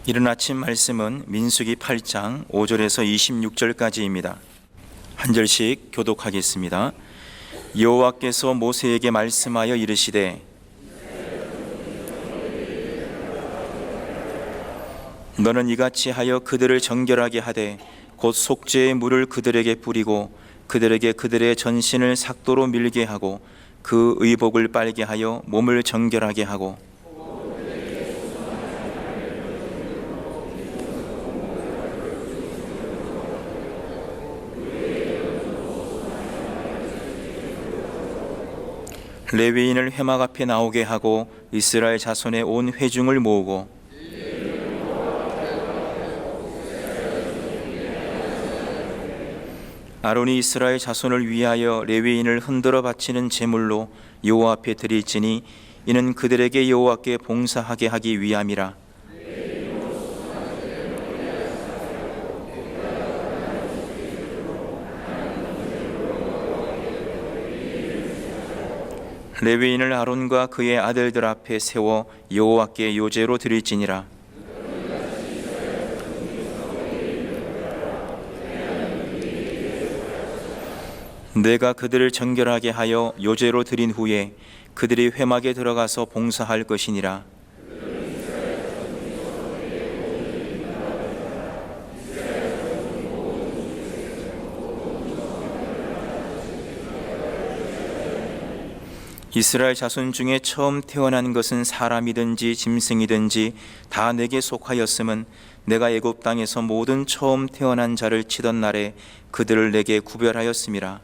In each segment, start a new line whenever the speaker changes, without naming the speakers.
이른 아침 말씀은 민수기 8장 5절에서 26절까지입니다. 한 절씩 교독하겠습니다. 여호와께서 모세에게 말씀하여 이르시되 너는 이같이 하여 그들을 정결하게 하되 곧 속죄의 물을 그들에게 뿌리고 그들에게 그들의 전신을 삭도로 밀게 하고 그 의복을 빨게 하여 몸을 정결하게 하고 레위인을 회막 앞에 나오게 하고 이스라엘 자손의 온 회중을 모으고 아론이 이스라엘 자손을 위하여 레위인을 흔들어 바치는 제물로 여호와 앞에 드릴지니 이는 그들에게 여호와께 봉사하게 하기 위함이라. 레위인을 아론과 그의 아들들 앞에 세워 여호와께 요제로 드릴지니라. 내가 그들을 정결하게 하여 요제로 드린 후에 그들이 회막에 들어가서 봉사할 것이니라. 이스라엘 자손 중에 처음 태어난 것은 사람이든지 짐승이든지 다 내게 속하였음은 내가 애굽 땅에서 모든 처음 태어난 자를 치던 날에 그들을 내게 구별하였음이라.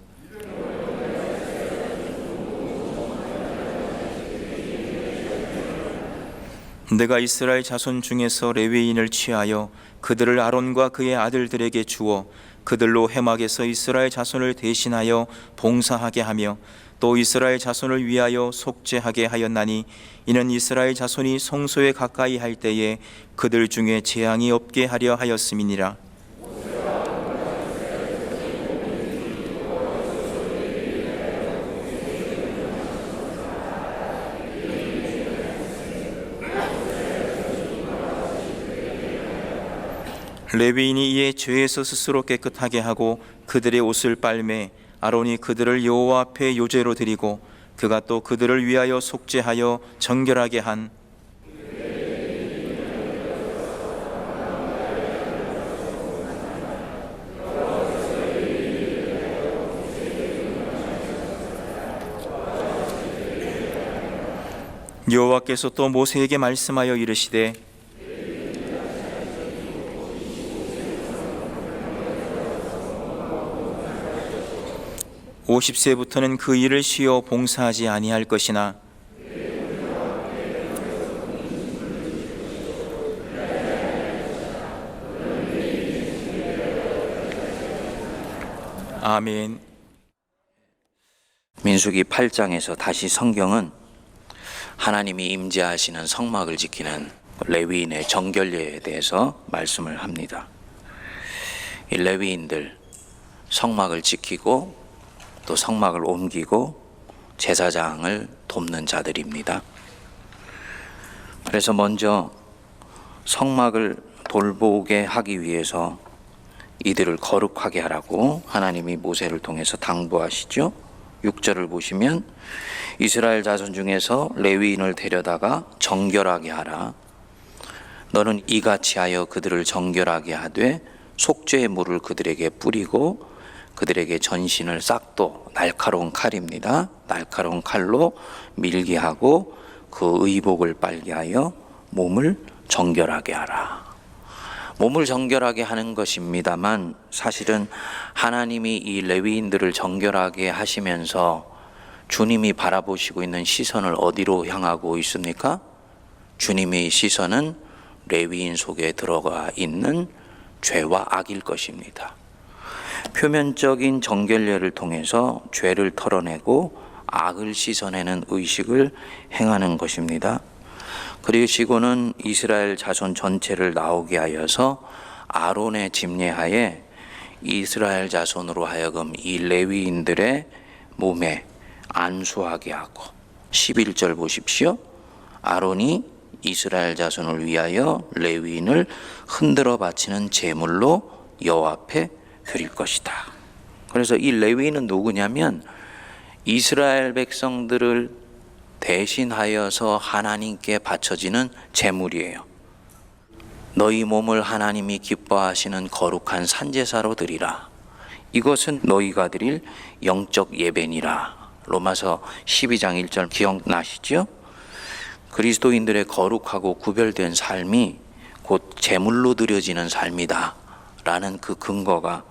내가 이스라엘 자손 중에서 레위인을 취하여 그들을 아론과 그의 아들들에게 주어 그들로 회막에서 이스라엘 자손을 대신하여 봉사하게 하며 또 이스라엘 자손을 위하여 속죄하게 하였나니 이는 이스라엘 자손이 성소에 가까이 할 때에 그들 중에 재앙이 없게 하려 하였음이니라. 레위인이 이에 죄에서 스스로 깨끗하게 하고 그들의 옷을 빨매 아론이 그들을 여호와 앞에 요제로 드리고 그가 또 그들을 위하여 속죄하여 정결하게 한 여호와께서 또 모세에게 말씀하여 이르시되 50세부터는 그 일을 쉬어 봉사하지 아니할 것이나 아멘.
민수기 8장에서 다시 성경은 하나님이 임재하시는 성막을 지키는 레위인의 정결례에 대해서 말씀을 합니다. 이 레위인들 성막을 지키고 또 성막을 옮기고 제사장을 돕는 자들입니다. 그래서 먼저 성막을 돌보게 하기 위해서 이들을 거룩하게 하라고 하나님이 모세를 통해서 당부하시죠. 6절을 보시면 이스라엘 자손 중에서 레위인을 데려다가 정결하게 하라. 너는 이같이 하여 그들을 정결하게 하되 속죄의 물을 그들에게 뿌리고 그들에게 전신을 싹도, 날카로운 칼입니다. 날카로운 칼로 밀게 하고 그 의복을 빨게 하여 몸을 정결하게 하라. 몸을 정결하게 하는 것입니다만 사실은 하나님이 이 레위인들을 정결하게 하시면서 주님이 바라보시고 있는 시선을 어디로 향하고 있습니까? 주님의 시선은 레위인 속에 들어가 있는 죄와 악일 것입니다. 표면적인 정결례를 통해서 죄를 털어내고 악을 씻어내는 의식을 행하는 것입니다. 그리시고는 이스라엘 자손 전체를 나오게 하여서 아론의 집례하에 이스라엘 자손으로 하여금 이 레위인들의 몸에 안수하게 하고 11절 보십시오. 아론이 이스라엘 자손을 위하여 레위인을 흔들어 바치는 제물로 여호와 앞에 드릴 것이다. 그래서 이 레위인은 누구냐면 이스라엘 백성들을 대신하여서 하나님께 바쳐지는 제물이에요. 너희 몸을 하나님이 기뻐하시는 거룩한 산제사로 드리라. 이것은 너희가 드릴 영적 예배니라. 로마서 12장 1절 기억나시죠? 그리스도인들의 거룩하고 구별된 삶이 곧 제물로 드려지는 삶이다 라는 그 근거가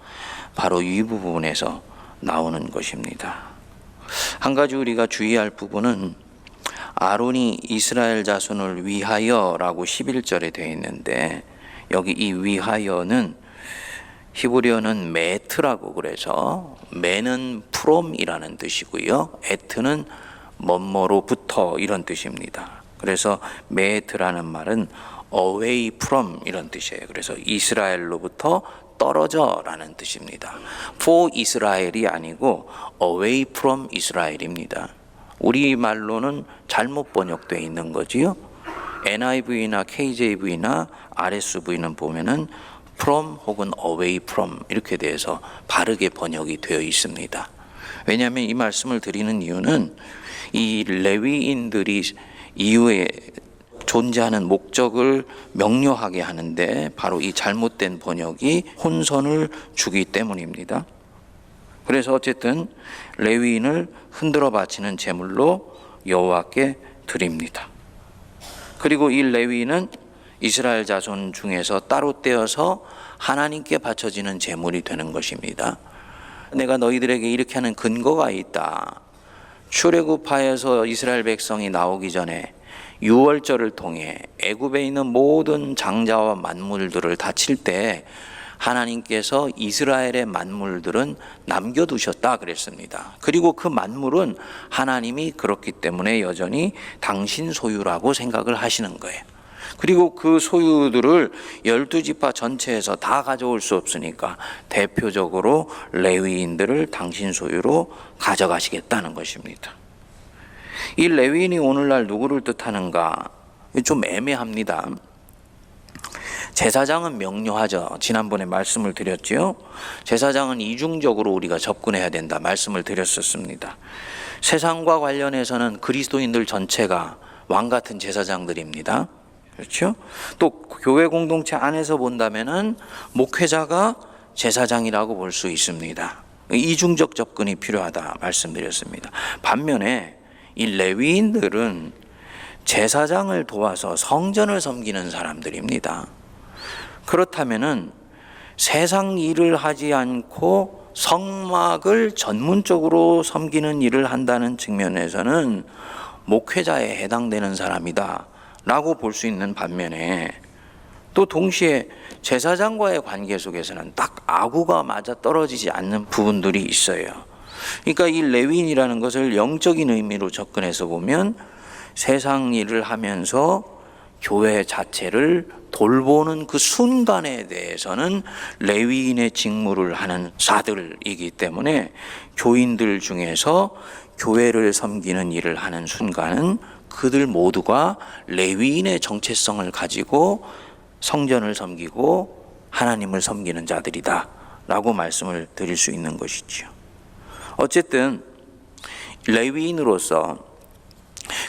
바로 이 부분에서 나오는 것입니다. 한 가지 우리가 주의할 부분은 아론이 이스라엘 자손을 위하여 라고 11절에 되어 있는데, 여기 이 위하여는 히브리어는 메트라고 그래서 메는 프롬이라는 뜻이고요, 에트는 뭐뭐로부터 이런 뜻입니다. 그래서 메트라는 말은 away from 이런 뜻이에요. 그래서 이스라엘로부터 떨어져 라는 뜻입니다. for 이스라엘이 아니고 away from 이스라엘입니다. 우리말로는 잘못 번역되어 있는 거지요. NIV나 KJV나 RSV는 보면은 from 혹은 away from 이렇게 돼서 바르게 번역이 되어 있습니다. 왜냐하면 이 말씀을 드리는 이유는 이 레위인들이 이후에 존재하는 목적을 명료하게 하는데 바로 이 잘못된 번역이 혼선을 주기 때문입니다. 그래서 어쨌든 레위인을 흔들어 바치는 제물로 여호와께 드립니다. 그리고 이 레위인은 이스라엘 자손 중에서 따로 떼어서 하나님께 바쳐지는 제물이 되는 것입니다. 내가 너희들에게 이렇게 하는 근거가 있다. 출애굽하여서 이스라엘 백성이 나오기 전에 유월절을 통해 애굽에 있는 모든 장자와 만물들을 다 칠 때 하나님께서 이스라엘의 만물들은 남겨두셨다 그랬습니다. 그리고 그 만물은 하나님이 그렇기 때문에 여전히 당신 소유라고 생각을 하시는 거예요. 그리고 그 소유들을 12지파 전체에서 다 가져올 수 없으니까 대표적으로 레위인들을 당신 소유로 가져가시겠다는 것입니다. 이 레위인이 오늘날 누구를 뜻하는가? 좀 애매합니다. 제사장은 명료하죠. 지난번에 말씀을 드렸죠. 제사장은 이중적으로 우리가 접근해야 된다 말씀을 드렸었습니다. 세상과 관련해서는 그리스도인들 전체가 왕 같은 제사장들입니다. 그렇죠? 또 교회 공동체 안에서 본다면은 목회자가 제사장이라고 볼 수 있습니다. 이중적 접근이 필요하다 말씀드렸습니다. 반면에 이 레위인들은 제사장을 도와서 성전을 섬기는 사람들입니다. 그렇다면은 세상 일을 하지 않고 성막을 전문적으로 섬기는 일을 한다는 측면에서는 목회자에 해당되는 사람이다 라고 볼 수 있는 반면에, 또 동시에 제사장과의 관계 속에서는 딱 아구가 맞아 떨어지지 않는 부분들이 있어요. 그러니까 이 레위인이라는 것을 영적인 의미로 접근해서 보면 세상 일을 하면서 교회 자체를 돌보는 그 순간에 대해서는 레위인의 직무를 하는 자들이기 때문에 교인들 중에서 교회를 섬기는 일을 하는 순간은 그들 모두가 레위인의 정체성을 가지고 성전을 섬기고 하나님을 섬기는 자들이다 라고 말씀을 드릴 수 있는 것이죠. 어쨌든 레위인으로서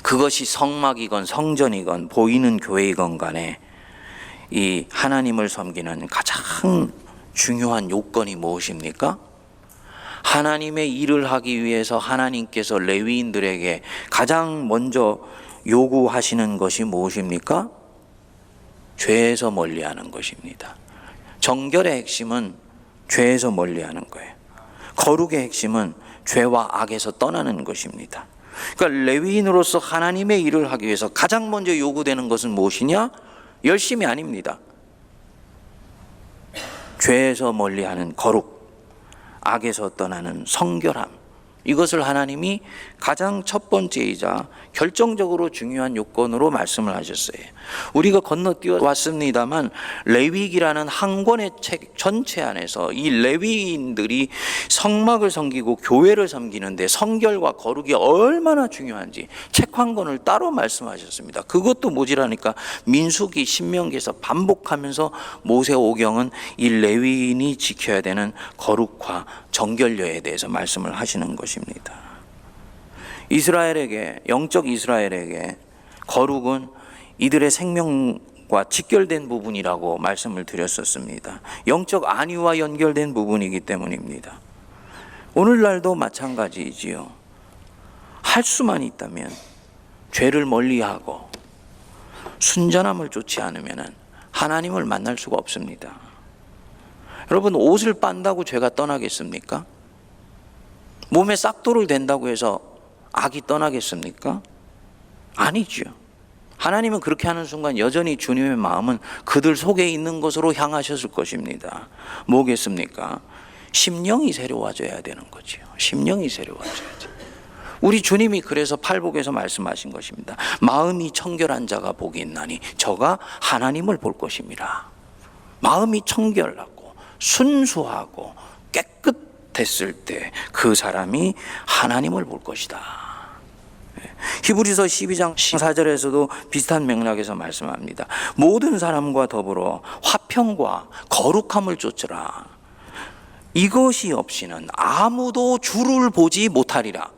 그것이 성막이건 성전이건 보이는 교회이건 간에 이 하나님을 섬기는 가장 중요한 요건이 무엇입니까? 하나님의 일을 하기 위해서 하나님께서 레위인들에게 가장 먼저 요구하시는 것이 무엇입니까? 죄에서 멀리하는 것입니다. 정결의 핵심은 죄에서 멀리하는 거예요. 거룩의 핵심은 죄와 악에서 떠나는 것입니다. 그러니까 레위인으로서 하나님의 일을 하기 위해서 가장 먼저 요구되는 것은 무엇이냐? 열심이 아닙니다. 죄에서 멀리하는 거룩, 악에서 떠나는 성결함, 이것을 하나님이 가장 첫 번째이자 결정적으로 중요한 요건으로 말씀을 하셨어요. 우리가 건너뛰어 왔습니다만 레위기라는 한 권의 책 전체 안에서 이 레위인들이 성막을 섬기고 교회를 섬기는데 성결과 거룩이 얼마나 중요한지 책 한 권을 따로 말씀하셨습니다. 그것도 모자라니까 민수기, 신명기에서 반복하면서 모세오경은 이 레위인이 지켜야 되는 거룩과 정결여에 대해서 말씀을 하시는 것입니다. 이스라엘에게, 영적 이스라엘에게 거룩은 이들의 생명과 직결된 부분이라고 말씀을 드렸었습니다. 영적 안위와 연결된 부분이기 때문입니다. 오늘날도 마찬가지이지요. 할 수만 있다면 죄를 멀리하고 순전함을 쫓지 않으면 하나님을 만날 수가 없습니다. 여러분, 옷을 빤다고 죄가 떠나겠습니까? 몸에 싹도를 댄다고 해서 악이 떠나겠습니까? 아니죠. 하나님은 그렇게 하는 순간 여전히 주님의 마음은 그들 속에 있는 것으로 향하셨을 것입니다. 뭐겠습니까? 심령이 새로워져야 되는 거죠. 심령이 새로워져야죠. 우리 주님이 그래서 팔복에서 말씀하신 것입니다. 마음이 청결한 자가 복이 있나니 저가 하나님을 볼 것입니다. 마음이 청결하고 순수하고 깨끗했을 때 그 사람이 하나님을 볼 것이다. 히브리서 12장 14절에서도 비슷한 맥락에서 말씀합니다. 모든 사람과 더불어 화평과 거룩함을 쫓으라. 이것이 없이는 아무도 주를 보지 못하리라.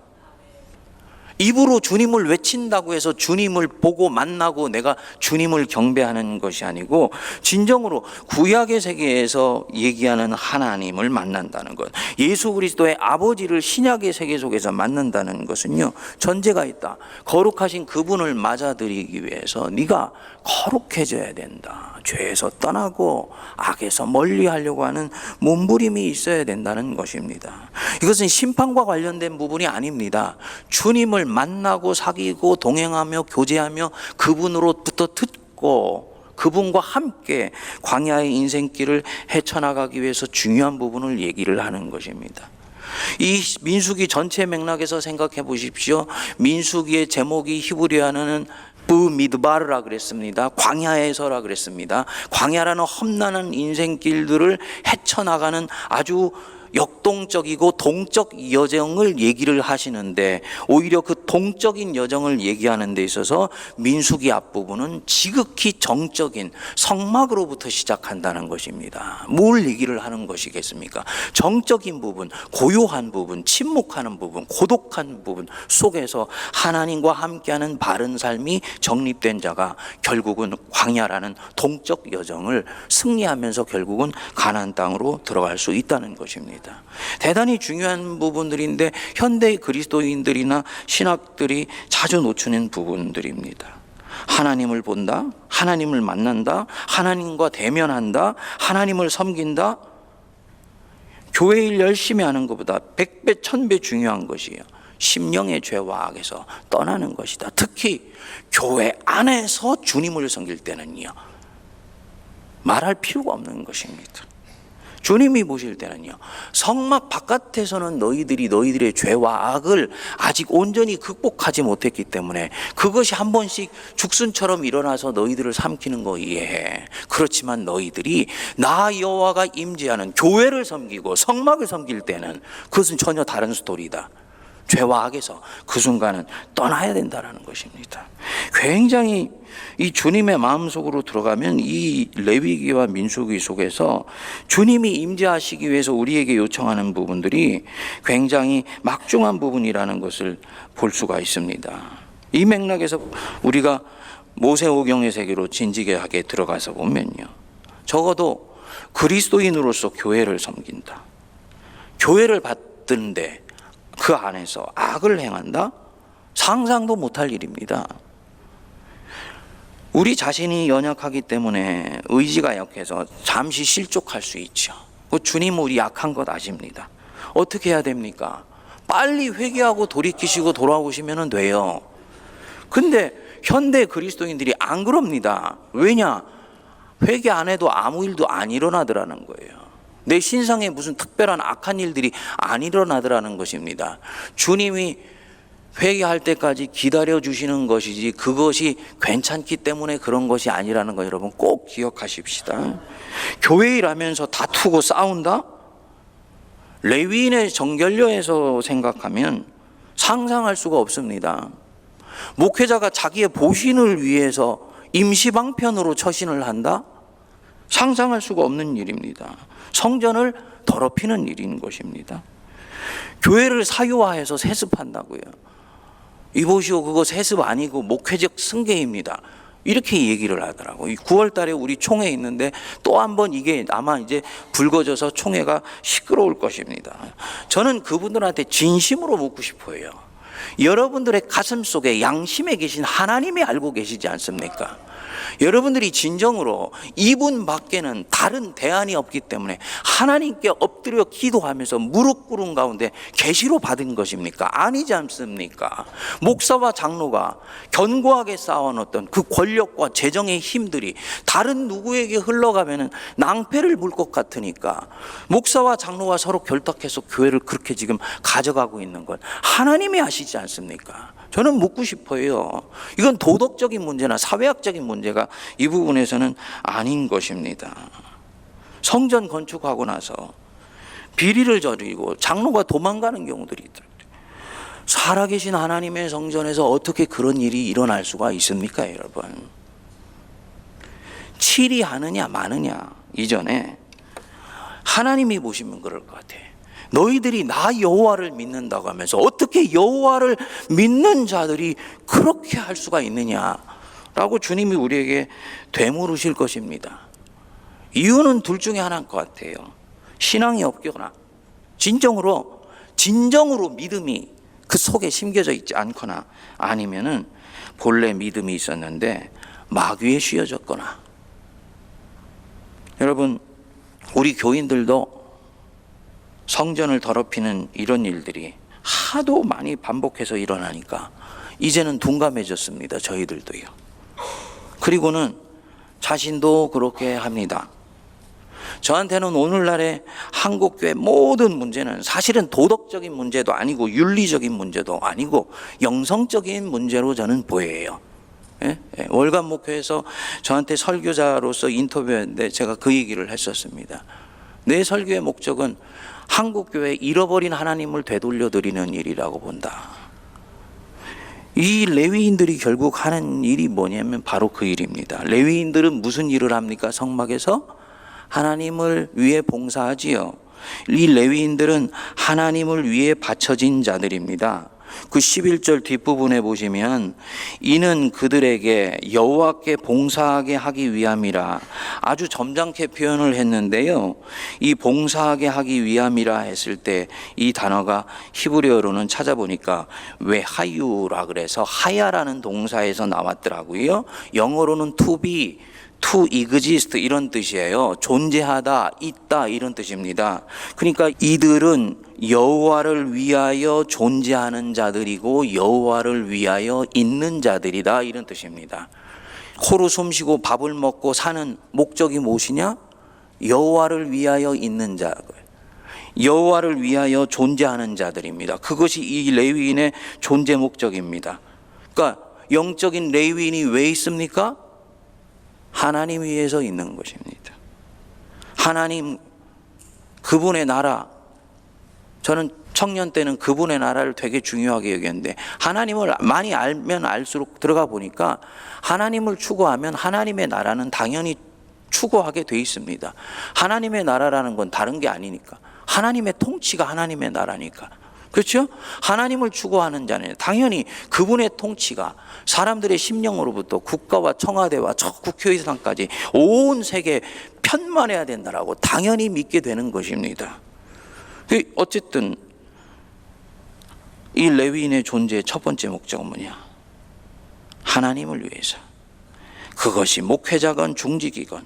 입으로 주님을 외친다고 해서 주님을 보고 만나고 내가 주님을 경배하는 것이 아니고 진정으로 구약의 세계에서 얘기하는 하나님을 만난다는 것, 예수 그리스도의 아버지를 신약의 세계 속에서 만난다는 것은요, 전제가 있다. 거룩하신 그분을 맞아들이기 위해서 네가 거룩해져야 된다. 죄에서 떠나고 악에서 멀리하려고 하는 몸부림이 있어야 된다는 것입니다. 이것은 심판과 관련된 부분이 아닙니다. 주님을 만나고 사귀고 동행하며 교제하며 그분으로부터 듣고 그분과 함께 광야의 인생길을 헤쳐나가기 위해서 중요한 부분을 얘기를 하는 것입니다. 이 민수기 전체 맥락에서 생각해 보십시오. 민수기의 제목이 히브리어는 브미드바르라 그랬습니다. 광야에서라 그랬습니다. 광야라는 험난한 인생길들을 헤쳐나가는 아주 역동적이고 동적 여정을 얘기를 하시는데 오히려 그 동적인 여정을 얘기하는 데 있어서 민수기 앞부분은 지극히 정적인 성막으로부터 시작한다는 것입니다. 뭘 얘기를 하는 것이겠습니까? 정적인 부분, 고요한 부분, 침묵하는 부분, 고독한 부분 속에서 하나님과 함께하는 바른 삶이 정립된 자가 결국은 광야라는 동적 여정을 승리하면서 결국은 가나안 땅으로 들어갈 수 있다는 것입니다. 대단히 중요한 부분들인데 현대 그리스도인들이나 신학들이 자주 놓치는 부분들입니다. 하나님을 본다, 하나님을 만난다, 하나님과 대면한다, 하나님을 섬긴다. 교회 일 열심히 하는 것보다 100배, 1000배 중요한 것이에요. 심령의 죄와 악에서 떠나는 것이다. 특히 교회 안에서 주님을 섬길 때는요, 말할 필요가 없는 것입니다. 주님이 보실 때는요, 성막 바깥에서는 너희들의 죄와 악을 아직 온전히 극복하지 못했기 때문에 그것이 한 번씩 죽순처럼 일어나서 너희들을 삼키는 거 이해해. 그렇지만 너희들이 나 여호와가 임재하는 교회를 섬기고 성막을 섬길 때는 그것은 전혀 다른 스토리다. 죄와 악에서 그 순간은 떠나야 된다는 것입니다. 굉장히 이 주님의 마음속으로 들어가면 이 레위기와 민수기 속에서 주님이 임재하시기 위해서 우리에게 요청하는 부분들이 굉장히 막중한 부분이라는 것을 볼 수가 있습니다. 이 맥락에서 우리가 모세오경의 세계로 진지하게 들어가서 보면요, 적어도 그리스도인으로서 교회를 섬긴다, 교회를 받든데 그 안에서 악을 행한다? 상상도 못할 일입니다. 우리 자신이 연약하기 때문에 의지가 약해서 잠시 실족할 수 있죠. 주님 우리 약한 것 아십니다. 어떻게 해야 됩니까? 빨리 회개하고 돌이키시고 돌아오시면 돼요. 근데 현대 그리스도인들이 안 그럽니다. 왜냐? 회개 안 해도 아무 일도 안 일어나더라는 거예요. 내 신상에 무슨 특별한 악한 일들이 안 일어나더라는 것입니다. 주님이 회개할 때까지 기다려 주시는 것이지 그것이 괜찮기 때문에 그런 것이 아니라는 거 여러분 꼭 기억하십시다. 교회 일하면서 다투고 싸운다? 레위인의 정결례에서 생각하면 상상할 수가 없습니다. 목회자가 자기의 보신을 위해서 임시방편으로 처신을 한다? 상상할 수가 없는 일입니다. 성전을 더럽히는 일인 것입니다. 교회를 사유화해서 세습한다고요. 이보시오, 그거 세습 아니고 목회적 승계입니다. 이렇게 얘기를 하더라고요. 9월 달에 우리 총회 있는데 또 한 번 이게 아마 이제 불거져서 총회가 시끄러울 것입니다. 저는 그분들한테 진심으로 묻고 싶어요. 여러분들의 가슴 속에 양심에 계신 하나님이 알고 계시지 않습니까? 여러분들이 진정으로 이분 밖에는 다른 대안이 없기 때문에 하나님께 엎드려 기도하면서 무릎 꿇은 가운데 계시로 받은 것입니까? 아니지 않습니까? 목사와 장로가 견고하게 쌓아놓았던 그 권력과 재정의 힘들이 다른 누구에게 흘러가면 낭패를 물 것 같으니까 목사와 장로가 서로 결탁해서 교회를 그렇게 지금 가져가고 있는 건 하나님이 아시지 않습니까? 저는 묻고 싶어요. 이건 도덕적인 문제나 사회학적인 문제가 이 부분에서는 아닌 것입니다. 성전 건축하고 나서 비리를 저지르고 장로가 도망가는 경우들이 있더라고요. 살아계신 하나님의 성전에서 어떻게 그런 일이 일어날 수가 있습니까, 여러분? 치리하느냐 마느냐 이전에 하나님이 보시면 그럴 것 같아요. 너희들이 나 여호와를 믿는다고 하면서 어떻게 여호와를 믿는 자들이 그렇게 할 수가 있느냐라고 주님이 우리에게 되물으실 것입니다. 이유는 둘 중에 하나일 것 같아요. 신앙이 없거나 진정으로 믿음이 그 속에 심겨져 있지 않거나 아니면은 본래 믿음이 있었는데 마귀에 씌어졌거나. 여러분, 우리 교인들도 성전을 더럽히는 이런 일들이 하도 많이 반복해서 일어나니까 이제는 둔감해졌습니다. 저희들도요. 그리고는 자신도 그렇게 합니다. 저한테는 오늘날의 한국교회 모든 문제는 사실은 도덕적인 문제도 아니고 윤리적인 문제도 아니고 영성적인 문제로 저는 보여요. 월간 목회에서 저한테 설교자로서 인터뷰했는데 제가 그 얘기를 했었습니다. 내 설교의 목적은 한국교회 잃어버린 하나님을 되돌려 드리는 일이라고 본다. 이 레위인들이 결국 하는 일이 뭐냐면 바로 그 일입니다. 레위인들은 무슨 일을 합니까? 성막에서 하나님을 위해 봉사하지요. 이 레위인들은 하나님을 위해 바쳐진 자들입니다. 그 11절 뒷부분에 보시면 이는 그들에게 여호와께 봉사하게 하기 위함이라 아주 점잖게 표현을 했는데요. 이 봉사하게 하기 위함이라 했을 때 이 단어가 히브리어로는 찾아보니까 외하유라 그래서 하야라는 동사에서 나왔더라고요. 영어로는 to be, to exist 이런 뜻이에요. 존재하다, 있다 이런 뜻입니다. 그러니까 이들은 여호와를 위하여 존재하는 자들이고 여호와를 위하여 있는 자들이다 이런 뜻입니다. 코로 숨쉬고 밥을 먹고 사는 목적이 무엇이냐? 여호와를 위하여 있는 자, 여호와를 위하여 존재하는 자들입니다. 그것이 이 레위인의 존재 목적입니다. 그러니까 영적인 레위인이 왜 있습니까? 하나님 위해서 있는 것입니다. 하나님, 그분의 나라. 저는 청년 때는 그분의 나라를 되게 중요하게 여겼는데 하나님을 많이 알면 알수록 들어가 보니까 하나님을 추구하면 하나님의 나라는 당연히 추구하게 돼 있습니다. 하나님의 나라라는 건 다른 게 아니니까. 하나님의 통치가 하나님의 나라니까. 그렇죠? 하나님을 추구하는 자는 당연히 그분의 통치가 사람들의 심령으로부터 국가와 청와대와 저 국회의사당까지 온 세계에 편만해야 된다라고 당연히 믿게 되는 것입니다. 어쨌든 이 레위인의 존재의 첫 번째 목적은 뭐냐? 하나님을 위해서. 그것이 목회자건 중직이건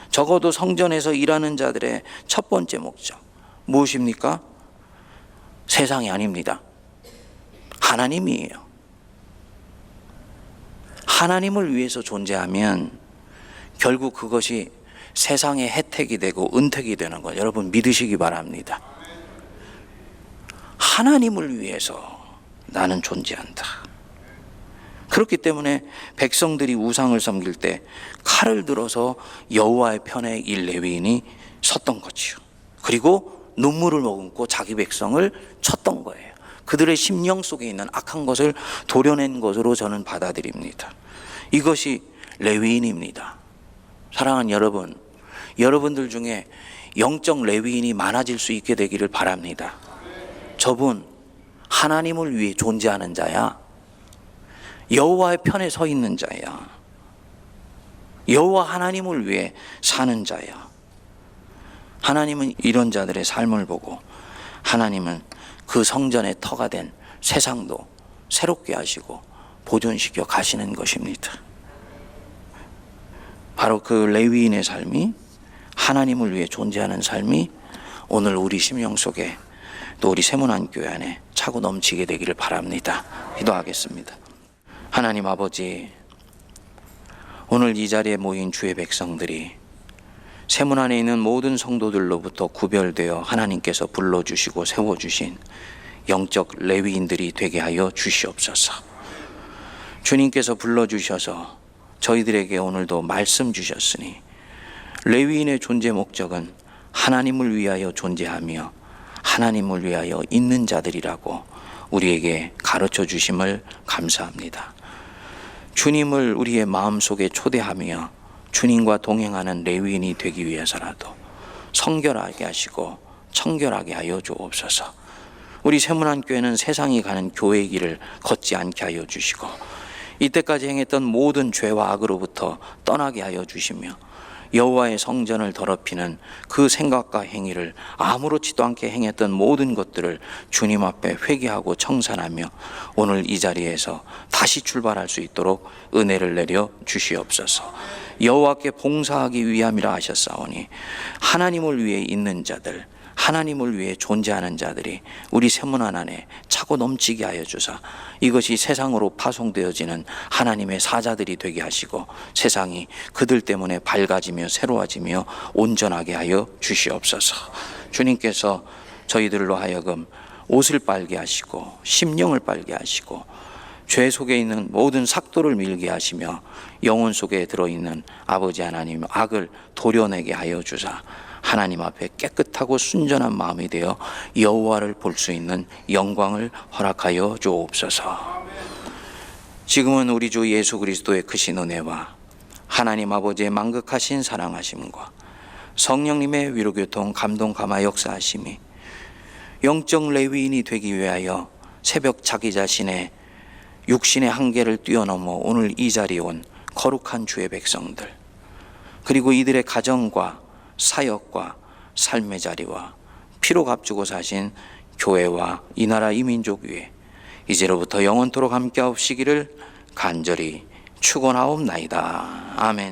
적어도 성전에서 일하는 자들의 첫 번째 목적 무엇입니까? 세상이 아닙니다. 하나님이에요. 하나님을 위해서 존재하면 결국 그것이 세상의 혜택이 되고 은택이 되는 것 여러분 믿으시기 바랍니다. 하나님을 위해서 나는 존재한다. 그렇기 때문에 백성들이 우상을 섬길 때 칼을 들어서 여호와의 편에 이 레위인이 섰던 거지요. 그리고 눈물을 머금고 자기 백성을 쳤던 거예요. 그들의 심령 속에 있는 악한 것을 도려낸 것으로 저는 받아들입니다. 이것이 레위인입니다. 사랑하는 여러분, 여러분들 중에 영적 레위인이 많아질 수 있게 되기를 바랍니다. 저분 하나님을 위해 존재하는 자야. 여호와의 편에 서 있는 자야. 여호와 하나님을 위해 사는 자야. 하나님은 이런 자들의 삶을 보고 하나님은 그 성전의 터가 된 세상도 새롭게 하시고 보존시켜 가시는 것입니다. 바로 그 레위인의 삶이, 하나님을 위해 존재하는 삶이 오늘 우리 심령 속에, 또 우리 세문안교회 안에 차고 넘치게 되기를 바랍니다. 기도하겠습니다. 하나님 아버지, 오늘 이 자리에 모인 주의 백성들이 세문 안에 있는 모든 성도들로부터 구별되어 하나님께서 불러주시고 세워주신 영적 레위인들이 되게 하여 주시옵소서. 주님께서 불러주셔서 저희들에게 오늘도 말씀 주셨으니 레위인의 존재 목적은 하나님을 위하여 존재하며 하나님을 위하여 있는 자들이라고 우리에게 가르쳐 주심을 감사합니다. 주님을 우리의 마음속에 초대하며 주님과 동행하는 레위인이 되기 위해서라도 성결하게 하시고 청결하게 하여 주옵소서. 우리 세문안교회는 세상이 가는 교회의 길을 걷지 않게 하여 주시고 이때까지 행했던 모든 죄와 악으로부터 떠나게 하여 주시며 여호와의 성전을 더럽히는 그 생각과 행위를 아무렇지도 않게 행했던 모든 것들을 주님 앞에 회개하고 청산하며 오늘 이 자리에서 다시 출발할 수 있도록 은혜를 내려 주시옵소서. 여호와께 봉사하기 위함이라 하셨사오니 하나님을 위해 있는 자들, 하나님을 위해 존재하는 자들이 우리 세문안 안에 차고 넘치게 하여 주사 이것이 세상으로 파송되어지는 하나님의 사자들이 되게 하시고 세상이 그들 때문에 밝아지며 새로워지며 온전하게 하여 주시옵소서. 주님께서 저희들로 하여금 옷을 빨게 하시고 심령을 빨게 하시고 죄 속에 있는 모든 삭도를 밀게 하시며 영혼 속에 들어있는 아버지 하나님 악을 도려내게 하여 주사 하나님 앞에 깨끗하고 순전한 마음이 되어 여호와를 볼 수 있는 영광을 허락하여 주옵소서. 지금은 우리 주 예수 그리스도의 크신 은혜와 하나님 아버지의 만극하신 사랑하심과 성령님의 위로교통 감동 감화 역사하심이 영적 레위인이 되기 위하여 새벽 자기 자신의 육신의 한계를 뛰어넘어 오늘 이 자리에 온 거룩한 주의 백성들, 그리고 이들의 가정과 사역과 삶의 자리와 피로 값주고 사신 교회와 이 나라 이 민족 위에 이제로부터 영원토록 함께하옵시기를 간절히 축원하옵나이다. 아멘.